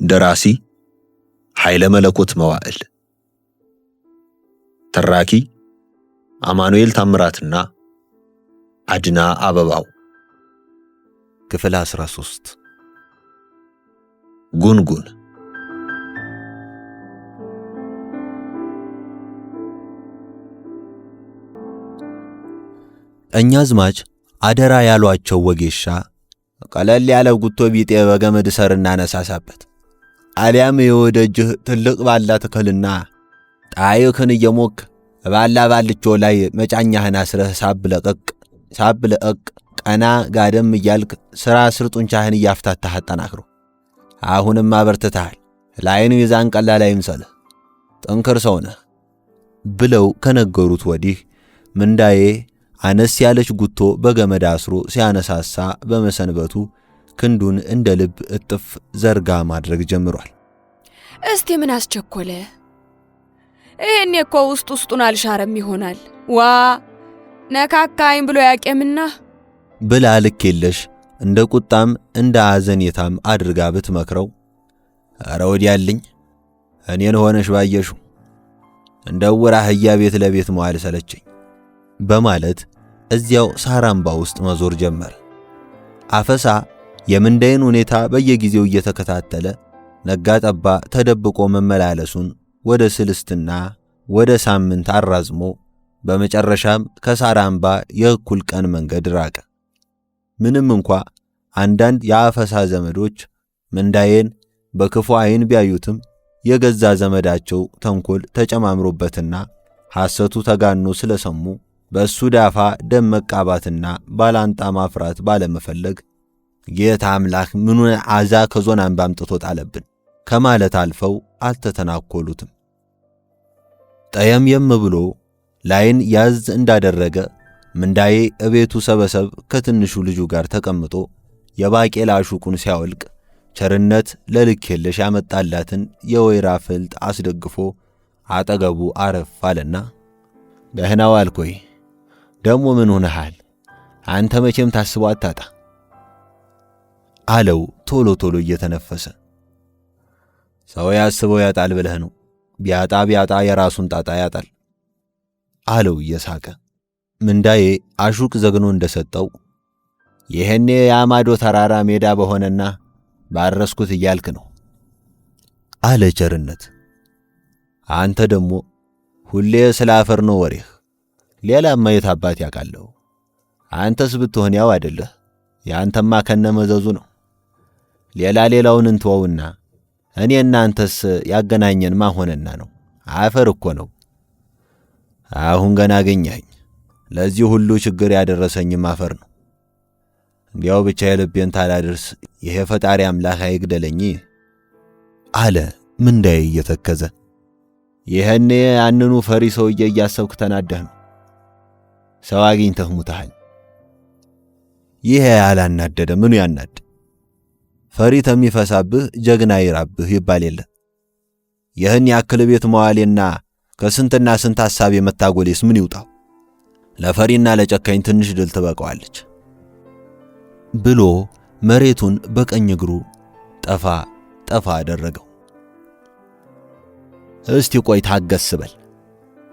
ደራሲ ኃይለ መለኮት መዋዕል፣ ተራኪ አማኑኤል ታምራትና አድና አበባው። ክፍል 13 ጉንጉን። ቀኛዝማች አደራ ያሏቸው ወጌሻ ቀለል ያለ ጉቶ ቢጤ በገመድ ሰር እናነሳሳበት፣ አሊያም የወደጅህ ትልቅ ባላ ተከልና ጣይክን እየሞክ ባላ ባልቾ ላይ መጫኛህን አስረህ ሳብ ለቀቅ ቀና ጋደም እያልክ ስራ ስር ጡንቻህን እያፍታታህ አጠናክሮ። አሁንም አበርትተሃል፣ ላይን ሚዛን ቀላል አይምሰልህ፣ ጠንክር ሰው ነህ ብለው ከነገሩት ወዲህ ምንዳዬ አነስ ያለች ጉቶ በገመድ አስሮ ሲያነሳሳ በመሰንበቱ ክንዱን እንደ ልብ እጥፍ ዘርጋ ማድረግ ጀምሯል። እስቲ ምን አስቸኮለ? እኔ እኮ ውስጡን አልሻረም ይሆናል። ዋ ነካካኝ ብሎ ያቄምና ብላ ልክ የለሽ እንደ ቁጣም እንደ አዘኔታም አድርጋ ብትመክረው፣ ኧረ ወዲያልኝ እኔን ሆነሽ ባየሹ እንደ ወራህያ ቤት ለቤት መዋል ሰለቸኝ በማለት እዚያው ሳራምባ ውስጥ መዞር ጀመረ። አፈሳ የምንዳይን ሁኔታ በየጊዜው እየተከታተለ ነጋ ጠባ ተደብቆ መመላለሱን ወደ ስልስትና ወደ ሳምንት አራዝሞ በመጨረሻም ከሳራምባ የእኩል ቀን መንገድ ራቀ። ምንም እንኳ አንዳንድ የአፈሳ ዘመዶች ምንዳዬን በክፉ ዓይን ቢያዩትም የገዛ ዘመዳቸው ተንኮል ተጨማምሮበትና ሐሰቱ ተጋኖ ስለሰሙ በእሱ ዳፋ ደም መቃባትና ባላንጣ ማፍራት ባለመፈለግ ጌታ አምላክ ምኑን አዛ ከዞን አንባ አምጥቶ ጣለብን ከማለት አልፈው አልተተናኮሉትም። ጠየም ብሎ ላይን ያዝ እንዳደረገ ምንዳዬ እቤቱ ሰበሰብ ከትንሹ ልጁ ጋር ተቀምጦ የባቄላ ሹቁን ሲያወልቅ ቸርነት ለልክ የለሽ ያመጣላትን የወይራ ፍልጥ አስደግፎ አጠገቡ አረፍ አለና፣ ደህና ዋልኮይ፣ ደሞ ምን ሆነሃል? አንተ መቼም ታስቦ አታጣ አለው ቶሎ እየተነፈሰ። ሰው ያስበው ያጣል ብለህ ነው፣ ቢያጣ የራሱን ጣጣ ያጣል አለው እየሳቀ። ምንዳዬ አሹቅ ዘግኖ እንደሰጠው፣ ይሄኔ የአማዶ ተራራ ሜዳ በሆነና ባረስኩት እያልክ ነው አለ ቸርነት። አንተ ደግሞ ሁሌ ስላፈር ነው ወሬህ፣ ሌላማ የት አባት ያውቃለሁ። አንተስ ብትሆን ያው አይደለህ፣ ያንተማ ከነመዘዙ ነው። ሌላውን እንተወውና እኔና አንተስ ያገናኘን ማሆነና ነው? አፈር እኮ ነው። አሁን ገና አገኘኸኝ። ለዚህ ሁሉ ችግር ያደረሰኝም አፈር ነው። እንዲያው ብቻ የልቤን ታላድርስ ይሄ ፈጣሪ አምላክ አይግደለኝ አለ ምንዳዬ እየተከዘ። ይሄኔ ያንኑ ፈሪ ሰውዬ እያሰብክ ተናደህ ነው። ሰው አግኝተህ ሙተሃል። ይሄ ያላናደደ ምኑ ያናድ? ፈሪ ተሚፈሳብህ ጀግና ይራብህ ይባል የለ። ይህን ያክል ቤት መዋሌና ከስንትና ስንት ሐሳብ የመታጎሌስ ምን ይውጣው? ለፈሪና ለጨካኝ ትንሽ ድል ትበቀዋለች ብሎ መሬቱን በቀኝ እግሩ ጠፋ አደረገው። እስቲ ቆይ ታገስ በል።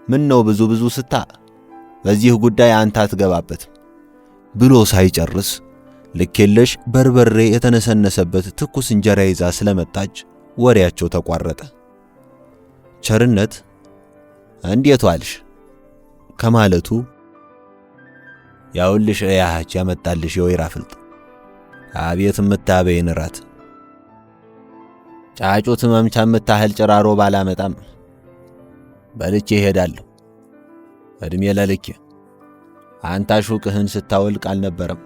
ምን ነው ብዙ ስታ በዚህ ጉዳይ አንተ አትገባበትም ብሎ ሳይጨርስ ልኬለሽ በርበሬ የተነሰነሰበት ትኩስ እንጀራ ይዛ ስለመጣች ወሬያቸው ተቋረጠ። ቸርነት እንዴት ዋልሽ ከማለቱ ያውልሽ ያህች ያመጣልሽ የወይራ ፍልጥ፣ አቤት ምታበይን ራት፣ ጫጩት መምቻ ምታህል ጭራሮ ባላመጣም በልቼ እሄዳለሁ። እድሜ ለልኬ አንተ ሹቅህን ስታወልቅ አልነበረም?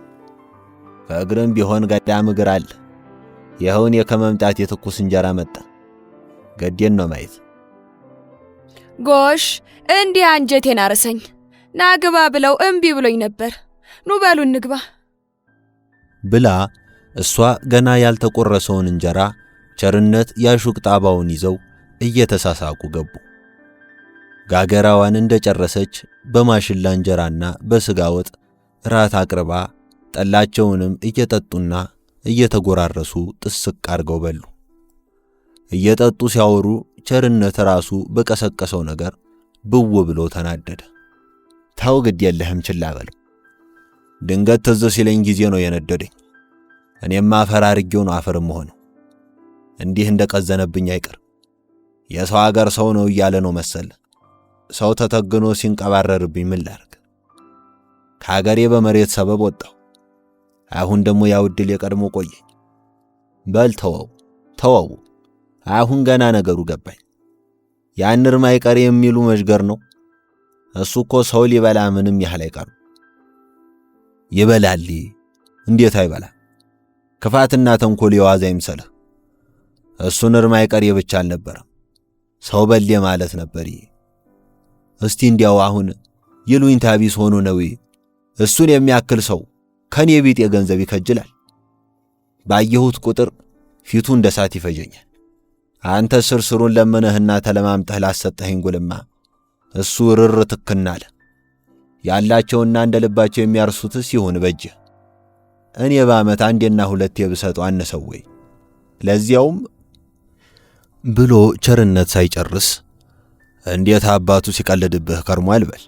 ከእግርም ቢሆን ገዳም እግር አለ። ይኸውን የከመምጣት የትኩስ እንጀራ መጣ። ገዴን ነው ማየት። ጎሽ እንዲህ አንጀቴን አረሰኝ። ናግባ ብለው እምቢ ብሎኝ ነበር። ኑ በሉ እንግባ ብላ እሷ ገና ያልተቆረሰውን እንጀራ ቸርነት ያሹቅ ጣባውን ይዘው እየተሳሳቁ ገቡ። ጋገራዋን እንደጨረሰች በማሽላ እንጀራና በስጋ ወጥ ራት አቅርባ ጠላቸውንም እየጠጡና እየተጎራረሱ ጥስቅ አርገው በሉ። እየጠጡ ሲያወሩ ቸርነት ራሱ በቀሰቀሰው ነገር ብው ብሎ ተናደደ። ተው ግድ የለህም ችላ በለው። ድንገት ትዝ ሲለኝ ጊዜ ነው የነደደኝ። እኔማ አፈር አርጌው ነው አፈርም ሆነው። እንዲህ እንደቀዘነብኝ አይቀር። የሰው ሀገር ሰው ነው እያለ ነው መሰለ። ሰው ተተግኖ ሲንቀባረርብኝ ምን ላርግ? ከሀገሬ በመሬት ሰበብ ወጣሁ። አሁን ደግሞ ያው ዕድል የቀድሞ ቆየኝ። በል ተወው። አሁን ገና ነገሩ ገባኝ። ያን እርም አይቀር የሚሉ መዥገር ነው። እሱ እኮ ሰው ሊበላ ምንም ያህል አይቀርም። ይበላል። እንዴት አይበላ? ክፋትና ተንኮል የዋዛ ይምሰልህ። እሱን እርም አይቀር ብቻ አልነበረም፣ ሰው በል ማለት ነበር። እስቲ እንዲያው አሁን ይሉኝታ ቢስ ሆኖ ነው እሱን የሚያክል ሰው ከኔ ቢጤ ገንዘብ ይከጅላል። ባየሁት ቁጥር ፊቱ እንደ ሳት ይፈጀኛል። አንተ ስሩን ለመነህና ተለማምጠህ ላሰጠኸኝ ጉልማ እሱ ርር ትክናለ። ያላቸውና እንደ ልባቸው የሚያርሱትስ ይሁን በጀ። እኔ በዓመት አንዴና ሁለቴ ብሰጠው አነሰው ወይ? ለዚያውም ብሎ ቸርነት ሳይጨርስ እንዴት አባቱ ሲቀልድብህ ከርሟል በል።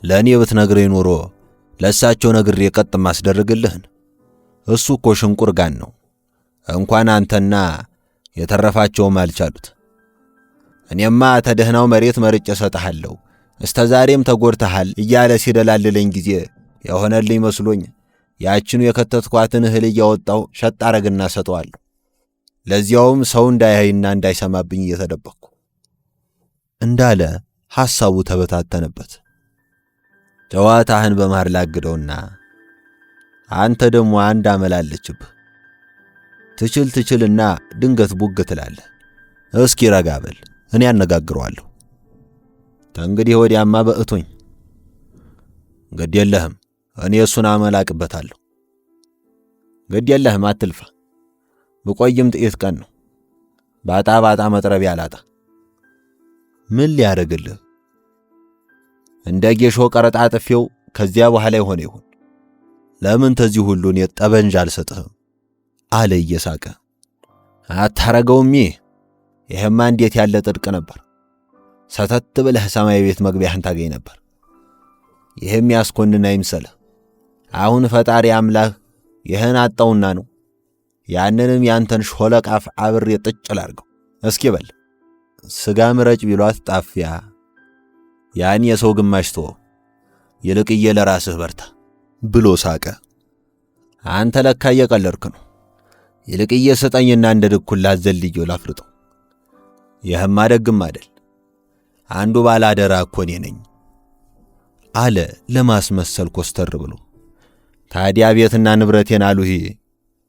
ለእኔ ብትነግረኝ ኖሮ ለእሳቸው ነግሬ ቀጥ ማስደርግልህን። እሱ እኮ ሽንቁር ጋን ነው። እንኳን አንተና የተረፋቸውም አልቻሉት። እኔማ ተደህናው መሬት መርጬ ሰጥሃለሁ እስተ ዛሬም ተጎድተሃል እያለ ሲደላልለኝ ጊዜ የሆነልኝ መስሎኝ ያችኑ የከተትኳትን እህል እያወጣው ሸጥ አረግና ሰጠዋለሁ። ለዚያውም ሰው እንዳያይና እንዳይሰማብኝ እየተደበቅኩ እንዳለ ሐሳቡ ተበታተነበት። ጨዋታህን በማር ላግደውና አንተ ደግሞ አንድ አመላለችብህ። ትችልና ድንገት ቡግ ትላለህ። እስኪ ረጋ በል፣ እኔ አነጋግረዋለሁ። ተንግዲህ ወዲያማ በእቶኝ ግድ የለህም፣ እኔ እሱን አመላቅበታለሁ። ግድ የለህም አትልፋ። ብቆይም ጥቂት ቀን ነው። ባጣ መጥረቢያ አላጣ። ምን ሊያደርግልህ? እንደ ጌሾ ቀረጣጥፌው ከዚያ በኋላ ይሆን። ለምን ተዚህ ሁሉን የጠበንጃ አልሰጥህም አለ እየሳቀ። አታረገውም። ይሄማ እንዴት ያለ ጥድቅ ነበር። ሰተት ብለህ ሰማይ ቤት መግቢያህን ታገኝ ነበር። ይሄም ያስኮንና ይምሰልህ። አሁን ፈጣሪ አምላክ ይህን አጣውና ነው ያንንም ያንተን ሾለቃፍ አብሬ ጥጭ ላርገው። እስኪ በል ስጋ ምረጭ ቢሏት ጣፊያ ያን የሰው ግማሽ ተወ፣ ይልቅዬ ለራስህ በርታ ብሎ ሳቀ። አንተ ለካ እየቀለድክ ነው። ይልቅዬ ስጠኝና እንደ ድኩላ ዘልዬው ላፍርጠው። ይህማ ደግም አይደል። አንዱ ባላደራ እኮ እኔ ነኝ አለ ለማስመሰል ኮስተር ብሎ። ታዲያ ቤትና ንብረቴን አሉህ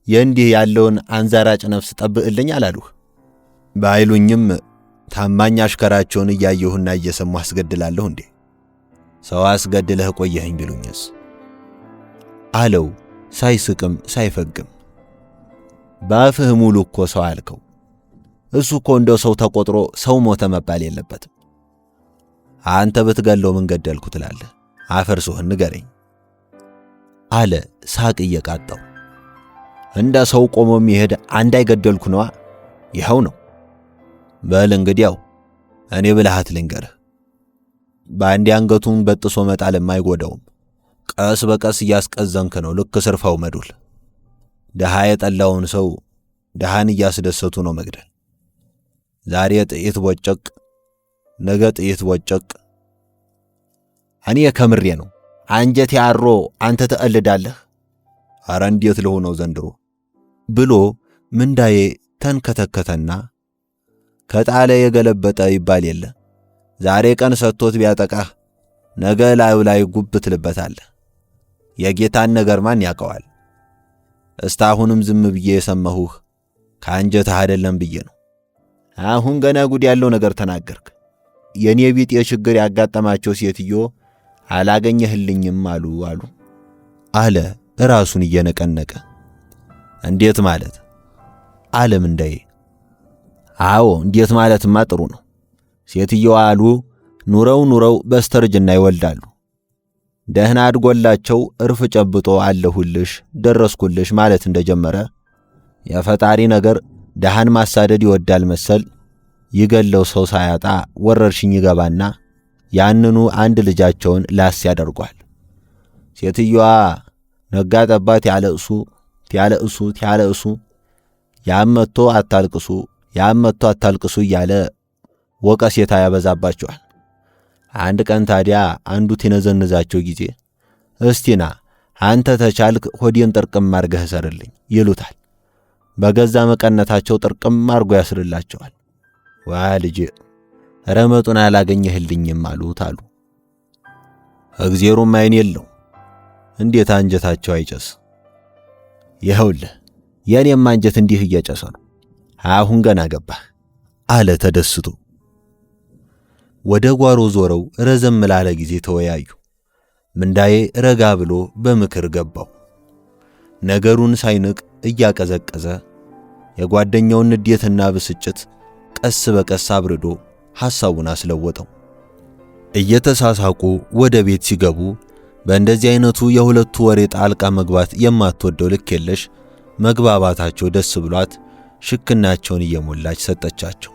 የእንዲህ ያለውን አንዛራጭ ነፍስ ጠብቅልኝ አላሉህ? ባይሉኝም ታማኝ አሽከራቸውን እያየሁና እየሰማሁ አስገድላለሁ እንዴ? ሰው አስገድለህ ቆየኸኝ ቢሉኝስ አለው ሳይስቅም ሳይፈግም። ባፍህ ሙሉ እኮ ሰው አልከው። እሱ እኮ እንደው ሰው ተቆጥሮ ሰው ሞተ መባል የለበትም። አንተ ብትገለው ምን ገደልኩ ትላለህ? አፈርሶህን ንገረኝ አለ ሳቅ እየቃጣው። እንደ ሰው ቆሞ የሚሄድ አንድ አይገደልኩ ነዋ። ይኸው ነው። በል እንግዲያው እኔ ብልሃት ልንገርህ። በአንድ አንገቱን በጥሶ መጣልም አይጎዳውም። ቀስ በቀስ እያስቀዘንክ ነው ልክ ስርፋው መዱል። ደሃ የጠላውን ሰው ደሃን እያስደሰቱ ነው መግደል። ዛሬ ጥይት ቦጨቅ፣ ነገ ጥይት ቦጨቅ። እኔ ከምሬ ነው። አንጀቴ አሮ አንተ ተቀልዳለህ። አረ እንዴት ለሆነው ዘንድሮ ብሎ ምንዳዬ ተንከተከተና ከጣለ የገለበጠ ይባል የለ። ዛሬ ቀን ሰጥቶት ቢያጠቃህ ነገ ላዩ ላይ ጉብ ትልበታለህ። የጌታን ነገር ማን ያውቀዋል? እስታሁንም ዝም ብዬ የሰማሁህ ከአንጀትህ አይደለም ብዬ ነው። አሁን ገና ጉድ ያለው ነገር ተናገርክ። የኔ ቢጤ ችግር ያጋጠማቸው ሴትዮ አላገኘህልኝም አሉ አለ ራሱን እየነቀነቀ። እንዴት ማለት አለ ምንዳዬ። አዎ እንዴት ማለትማ ጥሩ ነው። ሴትየዋ አሉ ኑረው በስተርጅና ይወልዳሉ። ደህና አድጎላቸው እርፍ ጨብጦ አለሁልሽ ደረስኩልሽ ማለት እንደጀመረ የፈጣሪ ነገር ደሃን ማሳደድ ይወዳል መሰል ይገለው ሰው ሳያጣ ወረርሽኝ ይገባና ያንኑ አንድ ልጃቸውን ላስ ያደርጓል። ሴትዮዋ ነጋ ጠባት ያለእሱ ያመቶ አታልቅሱ እያለ ወቀሴታ ያበዛባቸዋል። አንድ ቀን ታዲያ አንዱ ትነዘንዛቸው ጊዜ እስቲና አንተ ተቻልክ ሆዴን ጥርቅም አርገህ ሰርልኝ ይሉታል። በገዛ መቀነታቸው ጥርቅም አርጎ ያስርላቸዋል። ዋ ልጄ ረመጡን አላገኘህልኝም አሉት አሉ። እግዚአብሔሩም አይን የለው እንዴት አንጀታቸው አይጨስ? ይኸውልህ የኔም አንጀት እንዲህ እየጨሰ ነው። አሁን ገና ገባህ አለ ተደስቶ። ወደ ጓሮ ዞረው ረዘም ላለ ጊዜ ተወያዩ። ምንዳዬ ረጋ ብሎ በምክር ገባው። ነገሩን ሳይንቅ እያቀዘቀዘ የጓደኛውን ንዴትና ብስጭት ቀስ በቀስ አብርዶ ሐሳቡን አስለወጠው። እየተሳሳቁ ወደ ቤት ሲገቡ በእንደዚህ አይነቱ የሁለቱ ወሬ ጣልቃ መግባት የማትወደው ልክ የለሽ መግባባታቸው ደስ ብሏት ሽክናቸውን እየሞላች ሰጠቻቸው።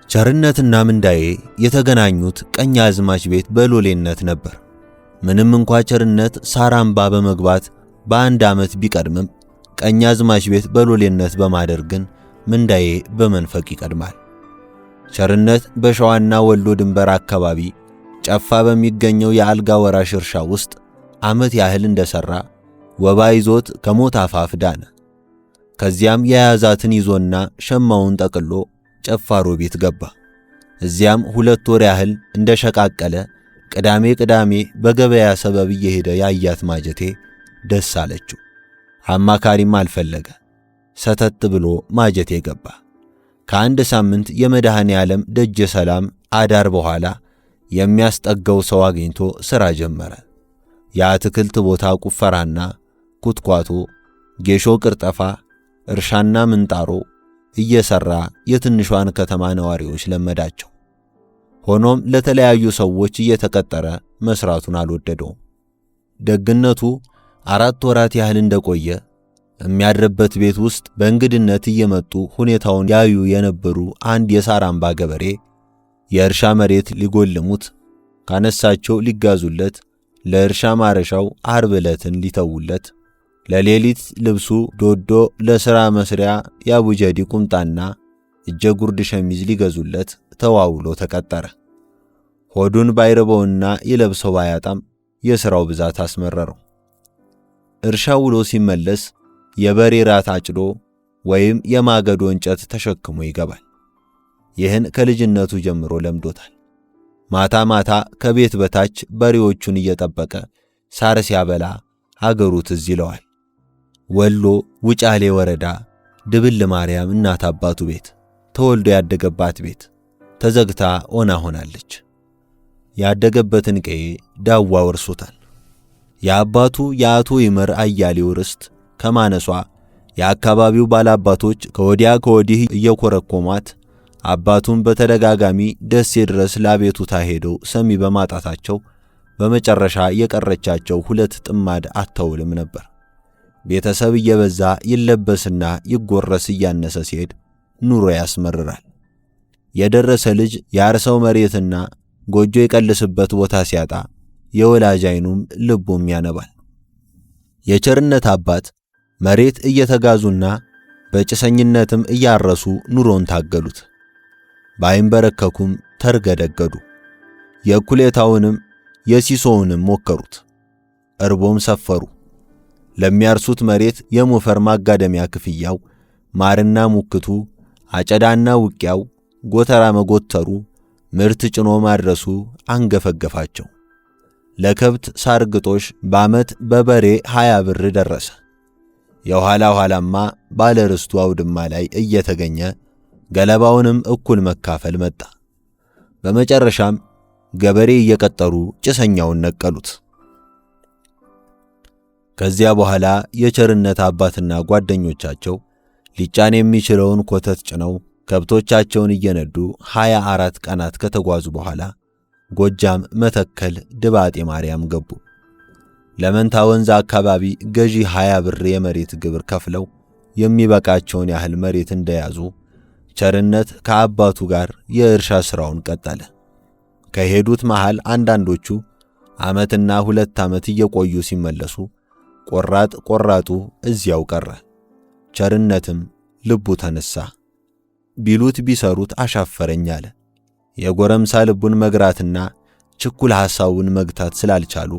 ቸርነትና ምንዳዬ የተገናኙት ቀኛዝማች ቤት በሎሌነት ነበር። ምንም እንኳ ቸርነት ሳራምባ በመግባት በአንድ ዓመት ቢቀድምም ቀኛዝማች ቤት በሎሌነት በማደር ግን ምንዳዬ በመንፈቅ ይቀድማል። ቸርነት በሸዋና ወሎ ድንበር አካባቢ ጨፋ በሚገኘው የአልጋ ወራሽ እርሻ ውስጥ ዓመት ያህል እንደሰራ ወባ ይዞት ከሞት አፋፍ ዳነ። ከዚያም የያዛትን ይዞና ሸማውን ጠቅሎ ጨፋሮ ቤት ገባ። እዚያም 2 ወር ያህል እንደሸቃቀለ ቅዳሜ በገበያ ሰበብ እየሄደ ያያት ማጀቴ ደስ አለችው። አማካሪም አልፈለገ። ሰተት ብሎ ማጀቴ ገባ። ከአንድ ሳምንት የመድኃኔ ዓለም ደጀ ሰላም አዳር በኋላ የሚያስጠጋው ሰው አግኝቶ ሥራ ጀመረ። የአትክልት ቦታ ቁፈራና ኩትኳቶ፣ ጌሾ ቅርጠፋ፣ እርሻና ምንጣሮ እየሰራ የትንሿን ከተማ ነዋሪዎች ለመዳቸው። ሆኖም ለተለያዩ ሰዎች እየተቀጠረ መስራቱን አልወደደውም። ደግነቱ 4 ወራት ያህል እንደቆየ የሚያድርበት ቤት ውስጥ በእንግድነት እየመጡ ሁኔታውን ያዩ የነበሩ አንድ የሳራምባ ገበሬ የእርሻ መሬት ሊጎልሙት ካነሳቸው ሊጋዙለት፣ ለእርሻ ማረሻው ዓርብ ዕለትን ሊተውለት፣ ለሌሊት ልብሱ ዶዶ ለሥራ መስሪያ ያቡጀዲ ቁምጣና እጀ ጉርድ ሸሚዝ ሊገዙለት ተዋውሎ ተቀጠረ። ሆዱን ባይረበውና ይለብሰው ባያጣም የሥራው ብዛት አስመረረው። እርሻ ውሎ ሲመለስ የበሬ ራት አጭዶ ወይም የማገዶ እንጨት ተሸክሞ ይገባል። ይህን ከልጅነቱ ጀምሮ ለምዶታል። ማታ ማታ ከቤት በታች በሬዎቹን እየጠበቀ ሳር ሲያበላ አገሩ ትዝ ይለዋል። ወሎ ውጫሌ ወረዳ ድብል ማርያም እናት አባቱ ቤት ተወልዶ ያደገባት ቤት ተዘግታ ኦና ሆናለች። ያደገበትን ቀዬ ዳዋ ወርሶታል። የአባቱ የአቶ ይመር አያሌው ርስት ከማነሷ የአካባቢው ባላባቶች ከወዲያ ከወዲህ እየኮረኮሟት አባቱን በተደጋጋሚ ደሴ ድረስ ላቤቱታ ሄደው ሰሚ በማጣታቸው በመጨረሻ የቀረቻቸው 2 ጥማድ አተውልም ነበር። ቤተሰብ እየበዛ ይለበስና ይጎረስ እያነሰ ሲሄድ ኑሮ ያስመርራል። የደረሰ ልጅ ያርሰው መሬትና ጎጆ የቀልስበት ቦታ ሲያጣ የወላጅ አይኑም ልቡም ያነባል። የቸርነት አባት መሬት እየተጋዙና በጭሰኝነትም እያረሱ ኑሮን ታገሉት። ባይንበረከኩም ተርገደገዱ። የእኩሌታውንም የሲሶውንም ሞከሩት። እርቦም ሰፈሩ። ለሚያርሱት መሬት የሞፈር ማጋደሚያ ክፍያው፣ ማርና ሙክቱ፣ አጨዳና ውቂያው፣ ጎተራ መጎተሩ፣ ምርት ጭኖ ማድረሱ አንገፈገፋቸው። ለከብት ሳር ግጦሽ በዓመት በበሬ 20 ብር ደረሰ። የኋላ ኋላማ ባለ ርስቱ አውድማ ላይ እየተገኘ ገለባውንም እኩል መካፈል መጣ። በመጨረሻም ገበሬ እየቀጠሩ ጭሰኛውን ነቀሉት። ከዚያ በኋላ የቸርነት አባትና ጓደኞቻቸው ሊጫን የሚችለውን ኮተት ጭነው ከብቶቻቸውን እየነዱ 24 ቀናት ከተጓዙ በኋላ ጎጃም መተከል ድባጤ ማርያም ገቡ። ለመንታ ወንዝ አካባቢ ገዢ 20 ብር የመሬት ግብር ከፍለው የሚበቃቸውን ያህል መሬት እንደያዙ ቸርነት ከአባቱ ጋር የእርሻ ሥራውን ቀጠለ። ከሄዱት መሃል አንዳንዶቹ ዓመትና 2 ዓመት እየቆዩ ሲመለሱ ቆራጡ እዚያው ቀረ። ቸርነትም ልቡ ተነሳ። ቢሉት ቢሰሩት አሻፈረኝ አለ። የጎረምሳ ልቡን መግራትና ችኩል ሐሳቡን መግታት ስላልቻሉ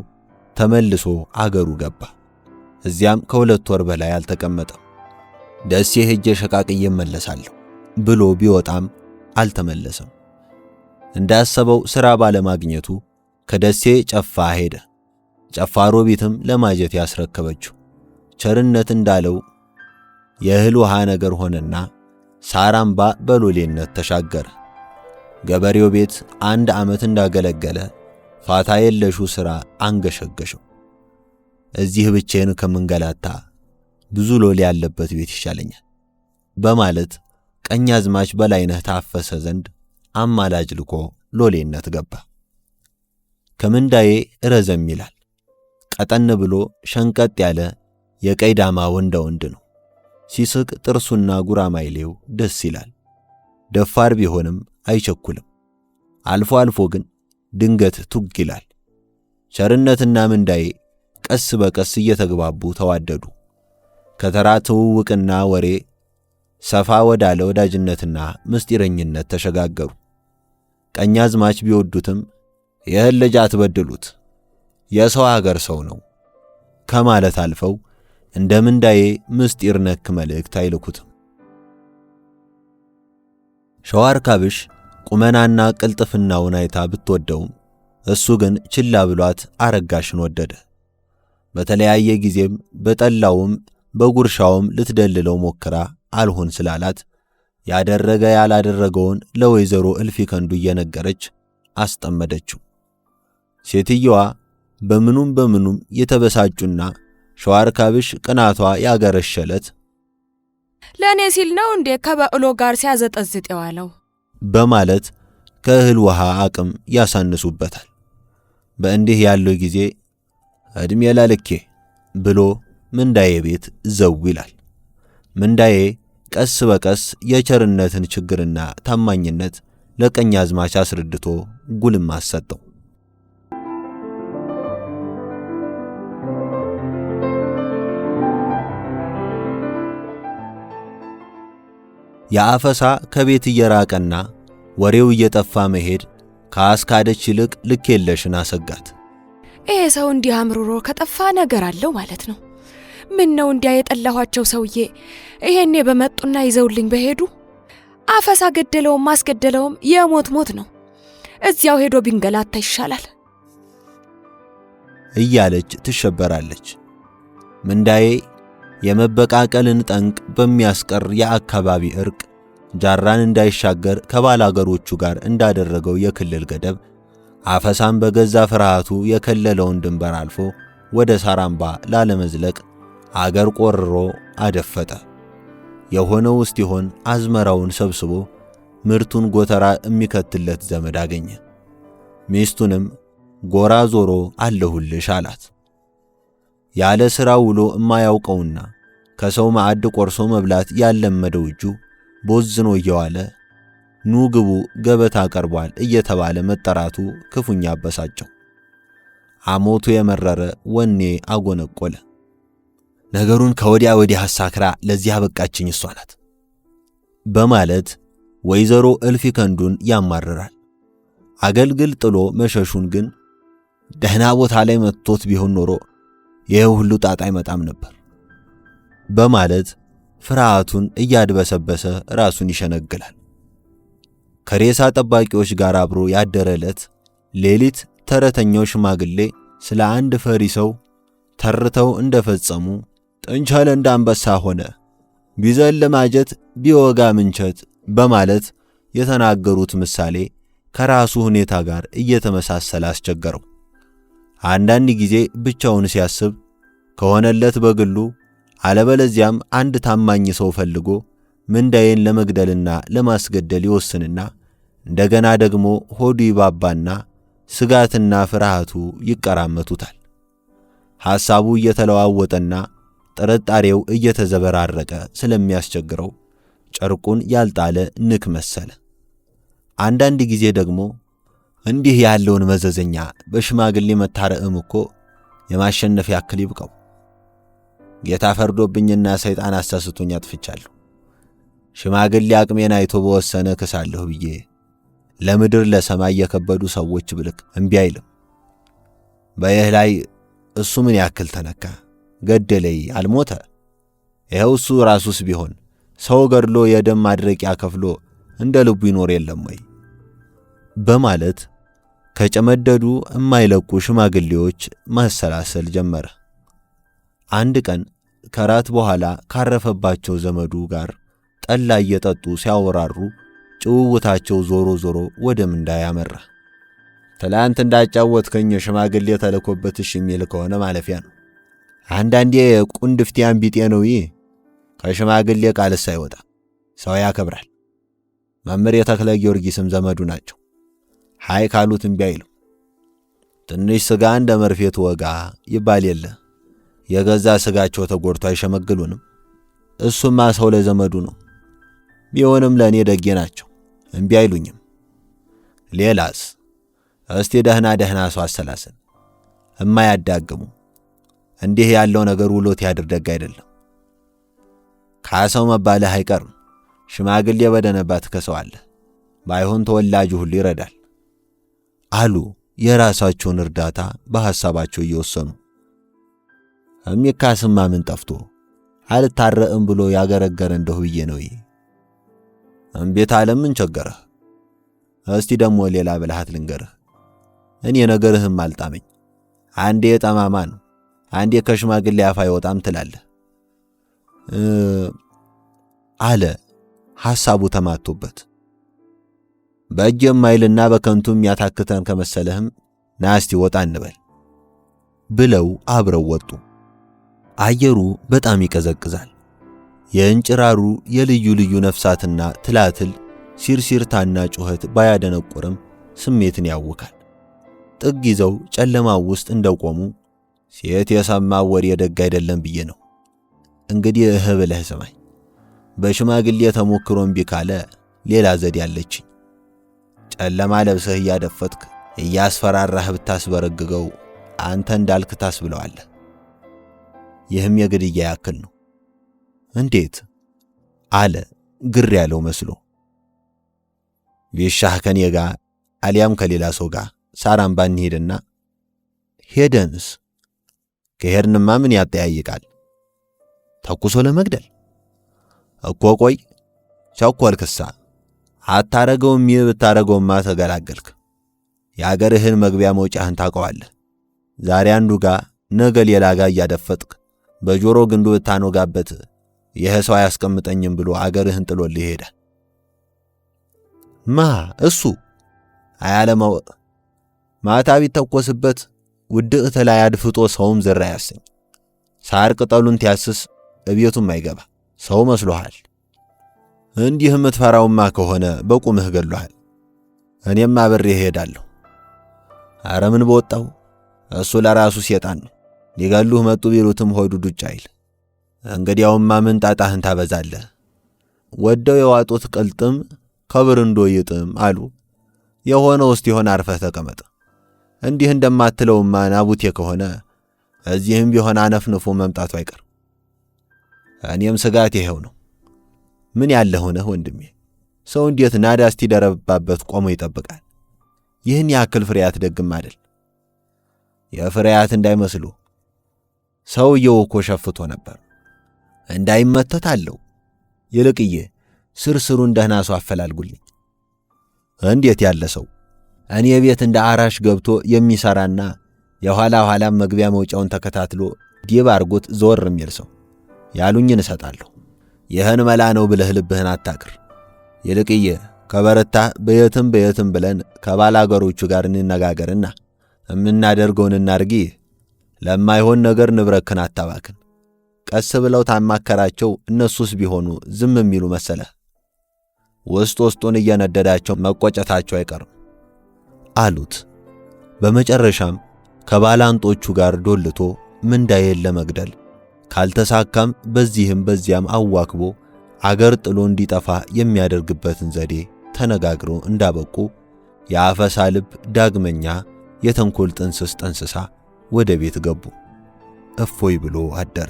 ተመልሶ አገሩ ገባ። እዚያም ከ2 ወር በላይ አልተቀመጠም። ደሴ ሄጄ ሸቃቅዬ እመለሳለሁ ብሎ ቢወጣም አልተመለሰም። እንዳሰበው ሥራ ባለማግኘቱ ከደሴ ጨፋ ሄደ። ጨፋ ሮቢትም ለማጀት ያስረከበችው። ቸርነት እንዳለው የእህል ውሃ ነገር ሆነና ሳራምባ በሎሌነት ተሻገረ። ገበሬው ቤት 1 ዓመት እንዳገለገለ ፋታ የለሹ ሥራ አንገሸገሸው። እዚህ ብቻዬን ከምንገላታ ብዙ ሎሌ ያለበት ቤት ይሻለኛል በማለት ቀኛዝማች በላይነህ ታፈሰ ዘንድ አማላጅ ልኮ ሎሌነት ገባ። ከምንዳዬ ረዘም ይላል። ቀጠን ብሎ ሸንቀጥ ያለ የቀይ ዳማ ወንድ ነው። ሲስቅ ጥርሱና ጉራማይሌው ደስ ይላል። ደፋር ቢሆንም አይቸኩልም። አልፎ አልፎ ግን ድንገት ቱግ ይላል። ቸርነትና ምንዳዬ ቀስ በቀስ እየተግባቡ ተዋደዱ። ከተራ ትውውቅና ወሬ ሰፋ ወዳለ ወዳጅነትና ምስጢረኝነት ተሸጋገሩ። ቀኛዝማች ቢወዱትም ይህን ልጅ አትበድሉት፣ የሰው ሀገር ሰው ነው ከማለት አልፈው እንደ ምንዳዬ ምስጢር ነክ መልእክት አይልኩትም። ሸዋርካብሽ ቁመናና ቅልጥፍናውን አይታ ብትወደውም እሱ ግን ችላ ብሏት አረጋሽን ወደደ። በተለያየ ጊዜም በጠላውም በጉርሻውም ልትደልለው ሞክራ አልሆን ስላላት ያደረገ ያላደረገውን ለወይዘሮ እልፊ ከንዱ እየነገረች አስጠመደችው። ሴትየዋ በምኑም የተበሳጩና ሸዋርካብሽ ቅናቷ ያገረሸለት ለኔ ሲል ነው እንዴ ከበዕሎ ጋር ሲያዘጠዝጥ የዋለው በማለት ከእህል ውሃ አቅም ያሳንሱበታል። በእንዲህ ያለው ጊዜ እድሜ ለልኬ ብሎ ምንዳዬ ቤት ዘው ይላል። ምንዳዬ ቀስ በቀስ የቸርነትን ችግርና ታማኝነት ለቀኛዝማች አስረድቶ ጉልም አሰጠው። የአፈሳ ከቤት እየራቀና ወሬው እየጠፋ መሄድ ከአስካደች ይልቅ ልክ የለሽን አሰጋት። ይሄ ሰው እንዲህ አምርሮ ከጠፋ ነገር አለው ማለት ነው። ምን ነው እንዲያ የጠላኋቸው ሰውዬ ይሄኔ በመጡና ይዘውልኝ በሄዱ። አፈሳ ገደለውም ማስገደለውም የሞት ነው። እዚያው ሄዶ ቢንገላታ ይሻላል እያለች ትሸበራለች። ምንዳዬ የመበቃቀልን ጠንቅ በሚያስቀር የአካባቢ እርቅ ጃራን እንዳይሻገር ከባላገሮቹ ጋር እንዳደረገው የክልል ገደብ አፈሳን በገዛ ፍርሃቱ የከለለውን ድንበር አልፎ ወደ ሳራምባ ላለመዝለቅ አገር ቆርሮ አደፈጠ። የሆነው እስቲሆን አዝመራውን ሰብስቦ ምርቱን ጎተራ የሚከትለት ዘመድ አገኘ። ሚስቱንም ጎራ ዞሮ አለሁልሽ አላት። ያለ ሥራ ውሎ የማያውቀውና ከሰው ማዕድ ቆርሶ መብላት ያለመደው እጁ ቦዝኖ እየዋለ ኑ ግቡ ገበታ ቀርቧል እየተባለ መጠራቱ ክፉኛ አበሳጨው። አሞቱ የመረረ ወኔ አጎነቆለ። ነገሩን ከወዲያ ወዲህ አሳክራ ለዚህ አበቃችኝ እሷ ናት በማለት ወይዘሮ እልፊ ከንዱን ያማርራል። አገልግል ጥሎ መሸሹን ግን ደህና ቦታ ላይ መጥቶት ቢሆን ኖሮ ይህ ሁሉ ጣጣ አይመጣም ነበር በማለት ፍርሃቱን እያድበሰበሰ ራሱን ይሸነግላል። ከሬሳ ጠባቂዎች ጋር አብሮ ያደረለት ሌሊት ተረተኛው ሽማግሌ ስለ አንድ ፈሪ ሰው ተርተው እንደፈጸሙ ጥንቸል እንዳንበሳ ሆነ ቢዘል ለማጀት ቢወጋ ምንቸት በማለት የተናገሩት ምሳሌ ከራሱ ሁኔታ ጋር እየተመሳሰለ አስቸገረው። አንዳንድ ጊዜ ብቻውን ሲያስብ ከሆነለት በግሉ አለበለዚያም አንድ ታማኝ ሰው ፈልጎ ምንዳዬን ለመግደልና ለማስገደል ይወስንና እንደገና ደግሞ ሆዱ ይባባና ስጋትና ፍርሃቱ ይቀራመቱታል። ሐሳቡ እየተለዋወጠና ጥርጣሬው እየተዘበራረቀ ስለሚያስቸግረው ጨርቁን ያልጣለ ንክ መሰለ። አንዳንድ ጊዜ ደግሞ እንዲህ ያለውን መዘዘኛ በሽማግሌ መታረም እኮ የማሸነፍ ያክል ይብቀው፣ ጌታ ፈርዶብኝና ሰይጣን አሳስቶኝ አጥፍቻለሁ፣ ሽማግሌ አቅሜን አይቶ በወሰነ ክሳለሁ ብዬ ለምድር ለሰማይ የከበዱ ሰዎች ብልክ እምቢ አይልም። በይህ ላይ እሱ ምን ያክል ተነካ? ገደለይ አልሞተ? ይኸው እሱ ራሱስ ቢሆን ሰው ገድሎ የደም ማድረቂያ ከፍሎ እንደ ልቡ ይኖር የለም ወይ? በማለት ከጨመደዱ የማይለቁ ሽማግሌዎች ማሰላሰል ጀመረ። አንድ ቀን ከራት በኋላ ካረፈባቸው ዘመዱ ጋር ጠላ እየጠጡ ሲያወራሩ ጭውውታቸው ዞሮ ዞሮ ወደ ምንዳ ያመራ። ትላንት እንዳጫወትከኝ ሽማግሌ ተልኮበትሽ የሚል ከሆነ ማለፊያ ነው። አንዳንዴ ቁንድፍቲያን ቢጤ ነው። ይህ ከሽማግሌ ቃልስ አይወጣ፣ ሰው ያከብራል። መምህር የተክለ ጊዮርጊስም ዘመዱ ናቸው። ሃይ ካሉት እምቢ አይልም። ትንሽ ሥጋ እንደ መርፌት ወጋ ይባል የለ። የገዛ ሥጋቸው ተጎድቶ አይሸመግሉንም። እሱማ ሰው ለዘመዱ ነው። ቢሆንም ለእኔ ደጌ ናቸው፣ እምቢ አይሉኝም። ሌላስ? እስቲ ደህና ደህና ሰው አሰላሰል፣ እማያዳግሙ። እንዲህ ያለው ነገር ውሎት ያድር፣ ደግ አይደለም። ካሰው መባልህ አይቀርም። ሽማግሌ በደነባ ትከሰዋለህ፣ ባይሆን ተወላጁ ሁሉ ይረዳል አሉ የራሳቸውን እርዳታ በሐሳባቸው እየወሰኑ። የሚካስማ ምን ጠፍቶ አልታረእም ብሎ ያገረገረ እንደሁ ብዬ ነው። እምቤት ዓለም ምን ቸገረህ? እስቲ ደግሞ ሌላ ብልሃት ልንገርህ። እኔ ነገርህም አልጣመኝ። አንዴ ጠማማ ነው፣ አንዴ ከሽማግሌ አፍ አይወጣም ትላለህ አለ ሐሳቡ ተማቶበት። በእጅ የማይልና በከንቱም ያታክተን ከመሰለህም ናስቲ ወጣ እንበል ብለው አብረው ወጡ። አየሩ በጣም ይቀዘቅዛል። የእንጭራሩ የልዩ ልዩ ነፍሳትና ትላትል ሲርሲርታና ጩኸት ባያደነቆርም ስሜትን ያውካል። ጥግ ይዘው ጨለማው ውስጥ እንደቆሙ ሴት የሰማው ወሬ ደግ አይደለም ብዬ ነው። እንግዲህ እህ ብለህ ስማኝ። በሽማግሌ ተሞክሮ እምቢ ካለ ሌላ ዘዴ አለችኝ። ጨለማ ለብሰህ እያደፈጥክ እያስፈራራህ ብታስበረግገው አንተ እንዳልክ ታስብለዋለህ። ይህም የግድያ ያክል ነው። እንዴት? አለ ግር ያለው መስሎ። ቢሻህ ከኔ ጋር አሊያም ከሌላ ሰው ጋር ሳራም ባንሄድና ሄደንስ? ከሄድንማ ምን ያጠያይቃል? ተኩሶ ለመግደል እኮ። ቆይ ቸኮልክሳ? አታረገውም። ይህ ብታረገውማ ተገላገልክ። የአገርህን መግቢያ መውጫህን ታውቀዋለህ። ዛሬ አንዱ ጋር ነገ ሌላ ጋር እያደፈጥክ በጆሮ ግንዱ ብታኖጋበት ይህ ሰው አያስቀምጠኝም ብሎ አገርህን ጥሎልህ ይሄዳል። ማ እሱ? አያለማወቅ ማታ ቢተኮስበት ውድቅት ላይ አድፍጦ ሰውም ዘራ ያሰኝ። ሳር ቅጠሉን ትያስስ እቤቱም አይገባ ሰው መስሎሃል። እንዲህ የምትፈራውማ ከሆነ በቁምህ ገሎሃል። እኔም አብሬ እሄዳለሁ። አረ ምን በወጣው፣ እሱ ለራሱ ሴጣን ነው። ሊገሉህ መጡ ቢሉትም ሆዱ ዱጭ አይል። እንግዲያውማ ምን ጣጣህን ታበዛለህ? ወደው የዋጡት ቅልጥም ከብርንዶ ይጥም አሉ። የሆነ ውስጥ ይሆን አርፈህ ተቀመጥ። እንዲህ እንደማትለውማ ናቡቴ ከሆነ እዚህም ቢሆን አነፍንፎ መምጣቱ አይቀር። እኔም ስጋት ይሄው ነው። ምን ያለ ሆነህ ወንድሜ? ሰው እንዴት ናዳ እስቲደረባበት ቆሞ ይጠብቃል? ይህን ያክል ፍሬያት ደግም አይደል? የፍሬያት እንዳይመስሉ ሰውየው እኮ ሸፍቶ ነበር። እንዳይመተት አለው። ይልቅዬ ስርስሩን ደህና ሰው አፈላልጉልኝ። እንዴት ያለ ሰው? እኔ ቤት እንደ አራሽ ገብቶ የሚሰራና የኋላ ኋላም መግቢያ መውጫውን ተከታትሎ ዲብ አርጎት ዞር የሚል ሰው ያሉኝን እሰጣለሁ። ይህን መላ ነው ብለህ ልብህን አታቅር። ይልቅዬ ከበረታ በየትም ብለን ከባላገሮቹ ጋር እንነጋገርና የምናደርገውን እናርጊ። ለማይሆን ነገር ንብረክን አታባክን። ቀስ ብለው ታማከራቸው እነሱስ ቢሆኑ ዝም የሚሉ መሰለ? ውስጥ ውስጡን እየነደዳቸው መቆጨታቸው አይቀርም አሉት። በመጨረሻም ከባላንጦቹ ጋር ዶልቶ ምንዳዬን ለመግደል ካልተሳካም በዚህም በዚያም አዋክቦ አገር ጥሎ እንዲጠፋ የሚያደርግበትን ዘዴ ተነጋግረው እንዳበቁ የአፈሳ ልብ ዳግመኛ የተንኮል ጥንስስ ጠንስሳ ወደ ቤት ገቡ። እፎይ ብሎ አደረ።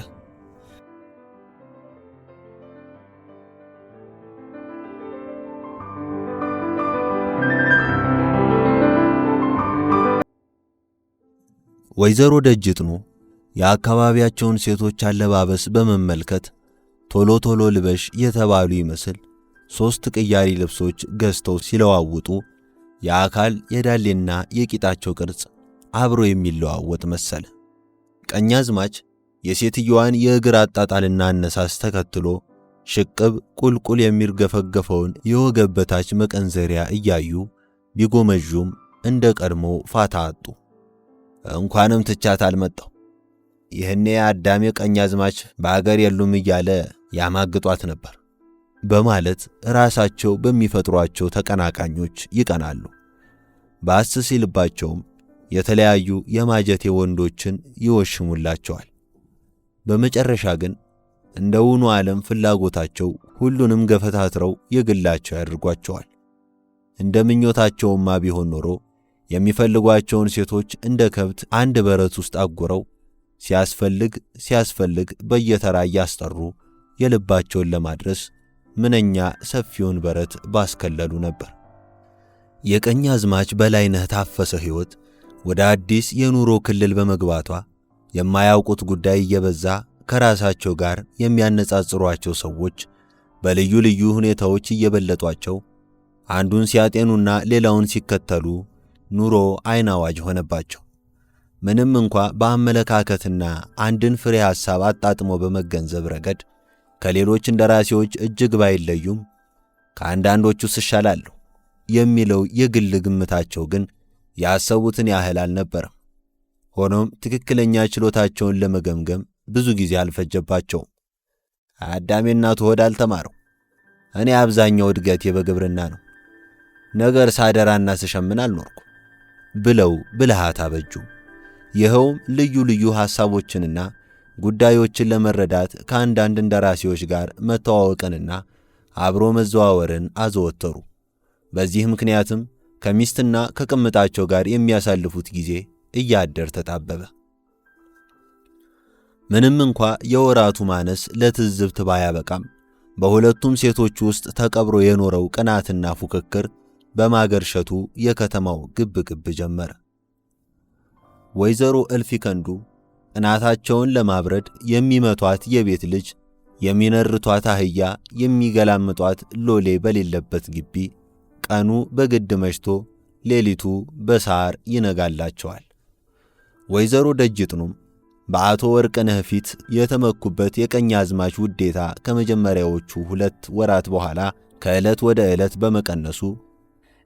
ወይዘሮ ደጅጥኑ የአካባቢያቸውን ሴቶች አለባበስ በመመልከት ቶሎ ቶሎ ልበሽ የተባሉ ይመስል 3 ቅያሪ ልብሶች ገዝተው ሲለዋውጡ የአካል የዳሌና የቂጣቸው ቅርጽ አብሮ የሚለዋወጥ መሰለ። ቀኛዝማች የሴትየዋን የእግር አጣጣልና አነሳስ ተከትሎ ሽቅብ ቁልቁል የሚርገፈገፈውን የወገብ በታች መቀንዘሪያ እያዩ ቢጎመዡም እንደ ቀድሞ ፋታ አጡ። እንኳንም ትቻት አልመጣው። ይህኔ አዳሜ ቀኛዝማች በአገር የሉም እያለ ያማግጧት ነበር በማለት ራሳቸው በሚፈጥሯቸው ተቀናቃኞች ይቀናሉ። ባስ ሲልባቸውም የተለያዩ የማጀቴ ወንዶችን ይወሽሙላቸዋል። በመጨረሻ ግን እንደ ውኑ ዓለም ፍላጎታቸው ሁሉንም ገፈታትረው የግላቸው ያድርጓቸዋል። እንደ ምኞታቸውማ ቢሆን ኖሮ የሚፈልጓቸውን ሴቶች እንደ ከብት አንድ በረት ውስጥ አጉረው ሲያስፈልግ በየተራ እያስጠሩ የልባቸውን ለማድረስ ምንኛ ሰፊውን በረት ባስከለሉ ነበር። የቀኛዝማች በላይነህ ታፈሰ ሕይወት ወደ አዲስ የኑሮ ክልል በመግባቷ የማያውቁት ጉዳይ እየበዛ ከራሳቸው ጋር የሚያነጻጽሯቸው ሰዎች በልዩ ልዩ ሁኔታዎች እየበለጧቸው አንዱን ሲያጤኑና ሌላውን ሲከተሉ ኑሮ አይን አዋጅ ሆነባቸው። ምንም እንኳ በአመለካከትና አንድን ፍሬ ሐሳብ አጣጥሞ በመገንዘብ ረገድ ከሌሎች እንደራሴዎች እጅግ ባይለዩም ከአንዳንዶቹስ እሻላለሁ የሚለው የግል ግምታቸው ግን ያሰቡትን ያህል አልነበረም። ሆኖም ትክክለኛ ችሎታቸውን ለመገምገም ብዙ ጊዜ አልፈጀባቸውም። አዳሜና ትሆድ አልተማረው። እኔ አብዛኛው እድገቴ በግብርና ነው፣ ነገር ሳደራና ስሸምን አልኖርኩ ብለው ብልሃት አበጁ። ይኸውም ልዩ ልዩ ሐሳቦችንና ጉዳዮችን ለመረዳት ከአንዳንድ እንደራሴዎች ጋር መተዋወቅንና አብሮ መዘዋወርን አዘወተሩ። በዚህ ምክንያትም ከሚስትና ከቅምጣቸው ጋር የሚያሳልፉት ጊዜ እያደር ተጣበበ። ምንም እንኳ የወራቱ ማነስ ለትዝብት ባያበቃም በሁለቱም ሴቶች ውስጥ ተቀብሮ የኖረው ቅናትና ፉክክር በማገርሸቱ የከተማው ግብግብ ጀመረ። ወይዘሮ እልፊከንዱ ቅናታቸውን ለማብረድ የሚመቷት የቤት ልጅ፣ የሚነርቷት አህያ፣ የሚገላምጧት ሎሌ በሌለበት ግቢ ቀኑ በግድ መሽቶ ሌሊቱ በሳር ይነጋላቸዋል። ወይዘሮ ደጅጥኑም በአቶ ወርቅነህ ፊት የተመኩበት የቀኛዝማች ውዴታ ከመጀመሪያዎቹ 2 ወራት በኋላ ከዕለት ወደ ዕለት በመቀነሱ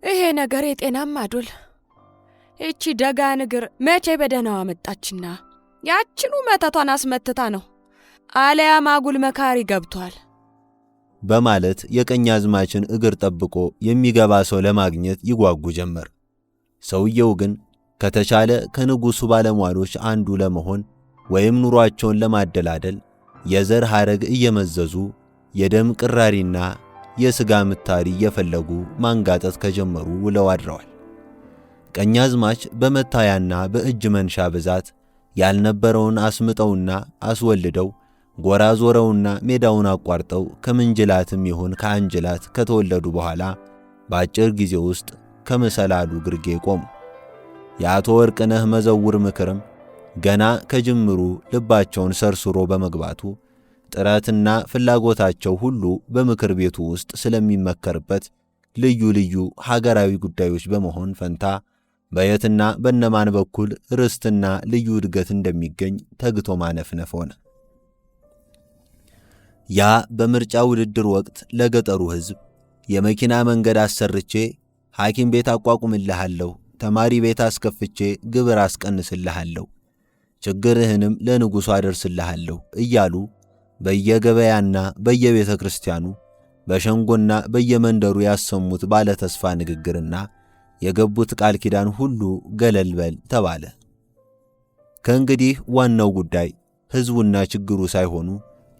ይሄ ነገር የጤናም አዶል እቺ ደጋ ንግር መቼ በደህናዋ መጣችና ያችኑ መተቷን አስመትታ ነው አለያ ማጉል መካሪ ገብቷል በማለት የቀኛዝማችን እግር ጠብቆ የሚገባ ሰው ለማግኘት ይጓጉ ጀመር። ሰውየው ግን ከተቻለ ከንጉሱ ባለሟሎች አንዱ ለመሆን ወይም ኑሯቸውን ለማደላደል የዘር ሐረግ እየመዘዙ የደም ቅራሪና የሥጋ ምታሪ እየፈለጉ ማንጋጠት ከጀመሩ ውለው አድረዋል። ቀኛዝማች በመታያና በእጅ መንሻ ብዛት ያልነበረውን አስምጠውና አስወልደው ጎራ ዞረውና ሜዳውን አቋርጠው ከምንጅላትም ይሁን ከአንጅላት ከተወለዱ በኋላ በአጭር ጊዜ ውስጥ ከመሰላሉ ግርጌ ቆሙ። የአቶ ወርቅነህ መዘውር ምክርም ገና ከጅምሩ ልባቸውን ሰርስሮ በመግባቱ ጥረትና ፍላጎታቸው ሁሉ በምክር ቤቱ ውስጥ ስለሚመከርበት ልዩ ልዩ ሀገራዊ ጉዳዮች በመሆን ፈንታ በየትና በነማን በኩል ርስትና ልዩ እድገት እንደሚገኝ ተግቶ ማነፍነፍ ሆነ። ያ በምርጫ ውድድር ወቅት ለገጠሩ ሕዝብ የመኪና መንገድ አሰርቼ ሐኪም ቤት አቋቁምልሃለሁ፣ ተማሪ ቤት አስከፍቼ ግብር አስቀንስልሃለሁ፣ ችግርህንም ለንጉሡ አደርስልሃለሁ እያሉ በየገበያና በየቤተ ክርስቲያኑ በሸንጎና በየመንደሩ ያሰሙት ባለ ተስፋ ንግግርና የገቡት ቃል ኪዳን ሁሉ ገለል በል ተባለ። ከእንግዲህ ዋናው ጉዳይ ሕዝቡና ችግሩ ሳይሆኑ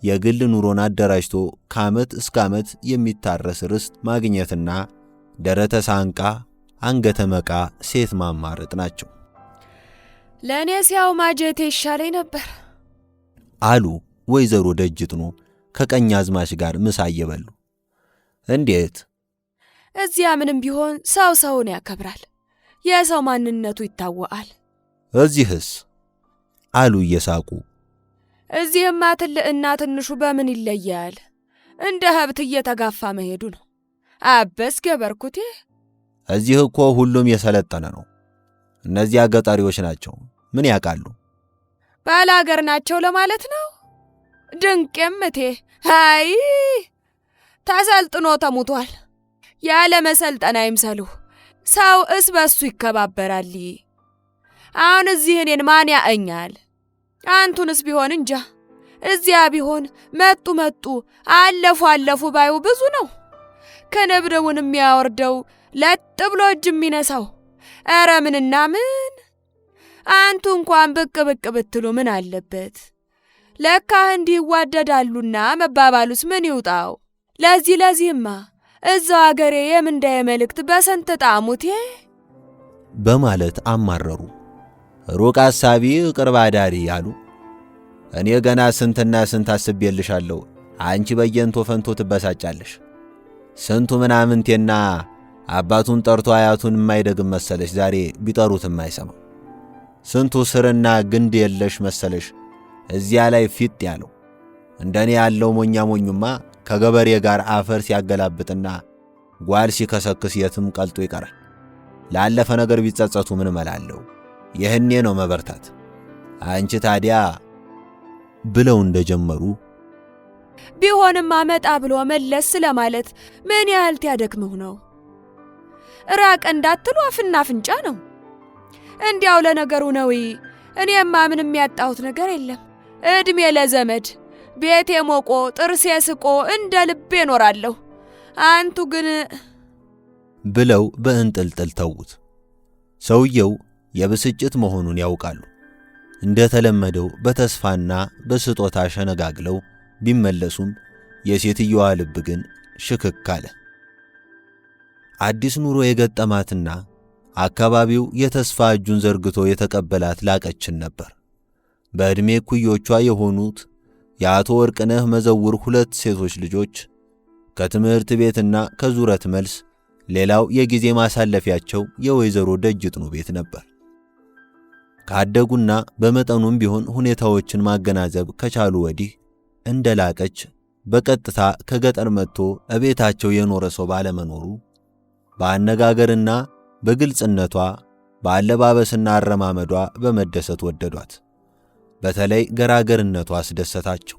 የግል ኑሮን አደራጅቶ ከዓመት እስከ ዓመት የሚታረስ ርስት ማግኘትና ደረተ ሳንቃ አንገተ መቃ ሴት ማማረጥ ናቸው። ለእኔ ሲያው ማጀቴ ይሻለኝ ነበር አሉ ወይዘሮ ደጅጥኖ ከቀኛዝማች ጋር ምሳ እየበሉ። እንዴት? እዚያ ምንም ቢሆን ሰው ሰውን ያከብራል፣ የሰው ማንነቱ ይታወቃል። እዚህስ? አሉ እየሳቁ። እዚህማ ትልቅና ትንሹ በምን ይለያል? እንደ ሀብት እየተጋፋ መሄዱ ነው። አበስ ገበርኩቴ። እዚህ እኮ ሁሉም የሰለጠነ ነው። እነዚያ ገጠሪዎች ናቸው፣ ምን ያውቃሉ? ባላገር ናቸው ለማለት ነው። ድንቅምቴ። አይ ተሰልጥኖ ተሙቷል። ያለ መሰልጠን አይምሰሉ። ሰው እስበሱ ይከባበራል። አሁን እዚህ እኔን ማን ያእኛል? አንቱንስ ቢሆን እንጃ። እዚያ ቢሆን መጡ አለፉ ባዩ ብዙ ነው። ከነብረውን የሚያወርደው ለጥ ብሎ እጅ የሚነሳው ኧረ ምንና ምን። አንቱ እንኳን ብቅ ብትሉ ምን አለበት? ለካ እንዲህ ይዋደዳሉና መባባሉስ ምን ይውጣው? ለዚህማ እዛው አገሬ የምንዳየ መልእክት በሰንተ ጣሙቴ በማለት አማረሩ። ሩቅ አሳቢ ቅርብ አዳሪ አሉ። እኔ ገና ስንትና ስንት አስቤልሻለሁ፣ አንቺ በየንቶ ፈንቶ ትበሳጫለሽ። ስንቱ ምናምንቴና አባቱን ጠርቶ አያቱን የማይደግም መሰለሽ ዛሬ ቢጠሩት የማይሰማው። ስንቱ ስርና ግንድ የለሽ መሰለሽ እዚያ ላይ ፊት ያለው። እንደኔ ያለው ሞኙማ ከገበሬ ጋር አፈር ሲያገላብጥና ጓል ሲከሰክስ የትም ቀልጦ ይቀራል። ላለፈ ነገር ቢጸጸቱ ምን መላለው? ይህኔ ነው መበርታት። አንቺ ታዲያ ብለው እንደጀመሩ ቢሆንም አመጣ ብሎ መለስ ስለማለት ምን ያህል ያደክመው ነው? ራቅ እንዳትሉ አፍና አፍንጫ ነው። እንዲያው ለነገሩ ነው። እኔማ ምንም ያጣሁት ነገር የለም። እድሜ ለዘመድ ቤቴ ሞቆ ጥርሴ ስቆ እንደ ልቤ እኖራለሁ። አንቱ ግን ብለው በእንጥልጥል ተዉት። ሰውየው የብስጭት መሆኑን ያውቃሉ። እንደተለመደው በተስፋና በስጦታ ሸነጋግለው ቢመለሱም የሴትየዋ ልብ ግን ሽክክ አለ። አዲስ ኑሮ የገጠማትና አካባቢው የተስፋ እጁን ዘርግቶ የተቀበላት ላቀችን ነበር። በዕድሜ ኩዮቿ የሆኑት የአቶ ወርቅነህ መዘውር 2 ሴቶች ልጆች ከትምህርት ቤትና ከዙረት መልስ ሌላው የጊዜ ማሳለፊያቸው የወይዘሮ ደጅጥኑ ቤት ነበር። ካደጉና በመጠኑም ቢሆን ሁኔታዎችን ማገናዘብ ከቻሉ ወዲህ እንደላቀች በቀጥታ ከገጠር መጥቶ እቤታቸው የኖረ ሰው ባለመኖሩ በአነጋገርና በግልጽነቷ በአለባበስና አረማመዷ በመደሰት ወደዷት። በተለይ ገራገርነቷ አስደሰታቸው።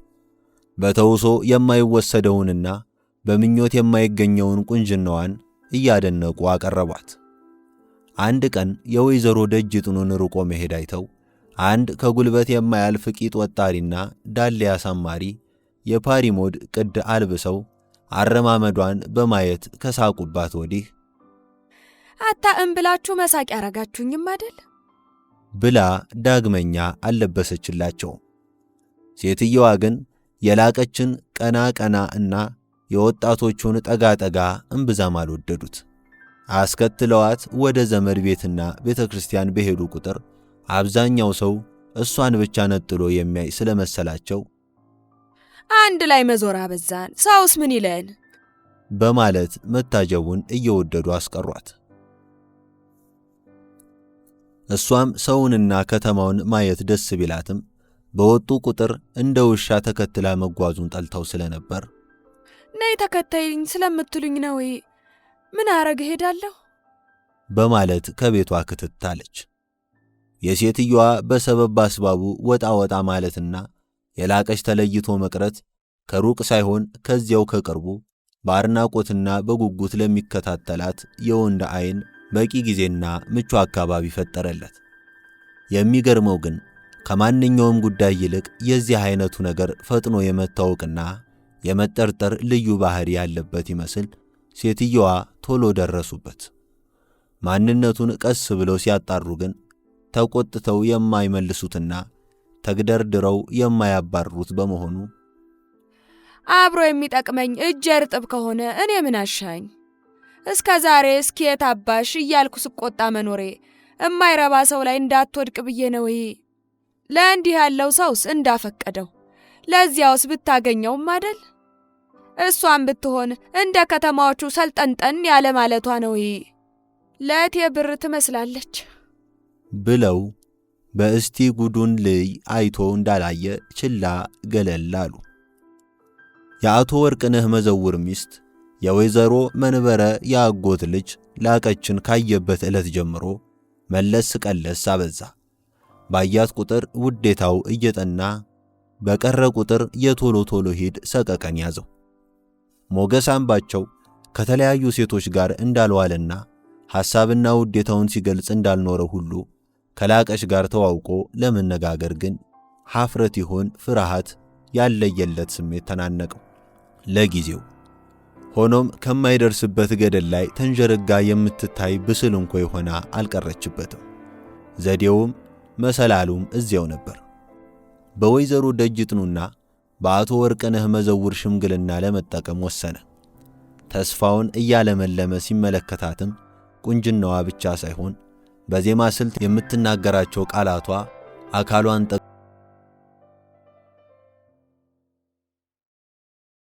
በተውሶ የማይወሰደውንና በምኞት የማይገኘውን ቁንጅናዋን እያደነቁ አቀረቧት። አንድ ቀን የወይዘሮ ደጅጥኑን ርቆ መሄድ አይተው አንድ ከጉልበት የማያልፍ ቂጥ ወጣሪና ዳሌ አሳማሪ የፓሪሞድ ቅድ አልብሰው አረማመዷን በማየት ከሳቁባት ወዲህ አታእም ብላችሁ መሳቅ ያረጋችሁኝም አይደል ብላ ዳግመኛ አለበሰችላቸው። ሴትየዋ ግን የላቀችን ቀና እና የወጣቶቹን ጠጋ እምብዛም አልወደዱት። አስከትለዋት ወደ ዘመድ ቤትና ቤተ ክርስቲያን በሄዱ ቁጥር አብዛኛው ሰው እሷን ብቻ ነጥሎ የሚያይ ስለመሰላቸው አንድ ላይ መዞር አበዛን፣ ሰውስ ምን ይለን በማለት መታጀቡን እየወደዱ አስቀሯት። እሷም ሰውንና ከተማውን ማየት ደስ ቢላትም በወጡ ቁጥር እንደ ውሻ ተከትላ መጓዙን ጠልተው ስለነበር ነይ ተከታይኝ ስለምትሉኝ ነው ምን አረግ ሄዳለሁ በማለት ከቤቷ ክትታለች። የሴትየዋ በሰበብ አስባቡ ወጣ ማለትና የላቀች ተለይቶ መቅረት ከሩቅ ሳይሆን ከዚያው ከቅርቡ በአድናቆትና በጉጉት ለሚከታተላት የወንድ አይን በቂ ጊዜና ምቹ አካባቢ ፈጠረለት። የሚገርመው ግን ከማንኛውም ጉዳይ ይልቅ የዚህ አይነቱ ነገር ፈጥኖ የመታወቅና የመጠርጠር ልዩ ባህሪ ያለበት ይመስል ሴትየዋ ቶሎ ደረሱበት። ማንነቱን ቀስ ብለው ሲያጣሩ ግን ተቆጥተው የማይመልሱትና ተግደርድረው የማያባርሩት በመሆኑ አብሮ የሚጠቅመኝ እጅ እርጥብ ከሆነ እኔ ምን አሻኝ? እስከ ዛሬ እስኪየት አባሽ እያልኩ ስቆጣ መኖሬ እማይረባ ሰው ላይ እንዳትወድቅ ብዬ ነው። ለእንዲህ ያለው ሰውስ እንዳፈቀደው ለዚያውስ ብታገኘውም አይደል? እሷም ብትሆን እንደ ከተማዎቹ ሰልጠንጠን ያለ ማለቷ ነው። ለእቴ ብር ትመስላለች ብለው በእስቲ ጉዱን ልይ አይቶ እንዳላየ ችላ ገለል አሉ። የአቶ ወርቅነህ መዘውር ሚስት የወይዘሮ መንበረ የአጎት ልጅ ላቀችን ካየበት ዕለት ጀምሮ መለስ ቀለስ አበዛ። ባያት ቁጥር ውዴታው እየጠና በቀረ ቁጥር የቶሎ ቶሎ ሂድ ሰቀቀን ያዘው። ሞገስ አምባቸው ከተለያዩ ሴቶች ጋር እንዳልዋለና ሐሳብና ውዴታውን ሲገልጽ እንዳልኖረ ሁሉ ከላቀሽ ጋር ተዋውቆ ለመነጋገር ግን ሐፍረት ይሆን ፍርሃት ያለየለት ስሜት ተናነቀው ለጊዜው። ሆኖም ከማይደርስበት ገደል ላይ ተንጀረጋ የምትታይ ብስል እንኳ ይሆና አልቀረችበትም። ዘዴውም መሰላሉም እዚያው ነበር። በወይዘሮ ደጅጥኑና በአቶ ወርቅነህ መዘውር ሽምግልና ለመጠቀም ወሰነ። ተስፋውን እያለመለመ ሲመለከታትም ቁንጅናዋ ብቻ ሳይሆን በዜማ ስልት የምትናገራቸው ቃላቷ አካሏን